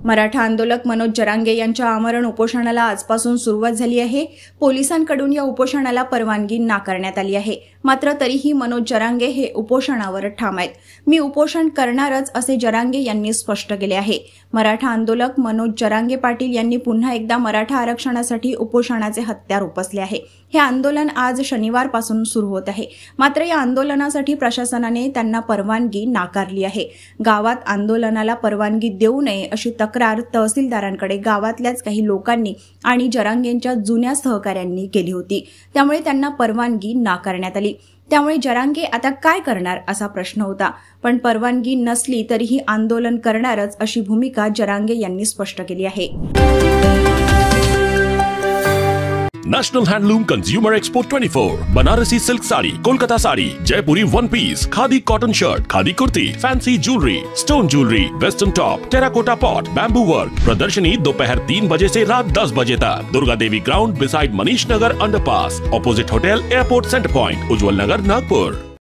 मराठा आंदोलक मनोज जरांगे यांच्या आमरण उपोषणाला आजपासून सुरुवात झाली आहे। पोलिसांकडून या उपोषणाला परवानगी नाकारण्यात आली आहे। मात्र तरीही मनोज जरांगे हे उपोषणावर ठाम आहेत। मी उपोषण करणारच असे जरांगे यांनी स्पष्ट केले आहे। मराठा आंदोलक मनोज जरांगे पाटील यांनी पुन्हा एकदा मराठा आरक्षणासाठी उपोषणाचे हत्यार उपसले आहे। हे आंदोलन आज शनिवारपासून सुरू होत आहे। मात्र या आंदोलनासाठी प्रशासनाने त्यांना परवानगी नाकारली आहे। गावात आंदोलनाला परवानगी देऊ नये अशी तक्रार तहसीलदारांकडे गावातल्याच काही लोकांनी आणि जरांगेंच्या जुन्या सहकाऱ्यांनी केली होती। त्यामुळे त्यांना परवानगी नाकारण्यात आली। त्यामुळे जरांगे आता काय करणार असा प्रश्न होता। पण परवानगी नसली तरीही आंदोलन करणारच अशी भूमिका जरांगे यांनी स्पष्ट केली आहे। National handloom consumer expo 24, Banarasi silk sari, Kolkata sari, Jaipuri one piece, khadi cotton shirt, khadi kurti, fancy jewellery, stone jewellery, western top, terracotta pot, bamboo work. प्रदर्शनी दोपहर 3 बजे से रात 10 बजे तक। Durga Devi ground beside Manish Nagar underpass, opposite hotel airport centre point, Ujjwal Nagar, Nagpur.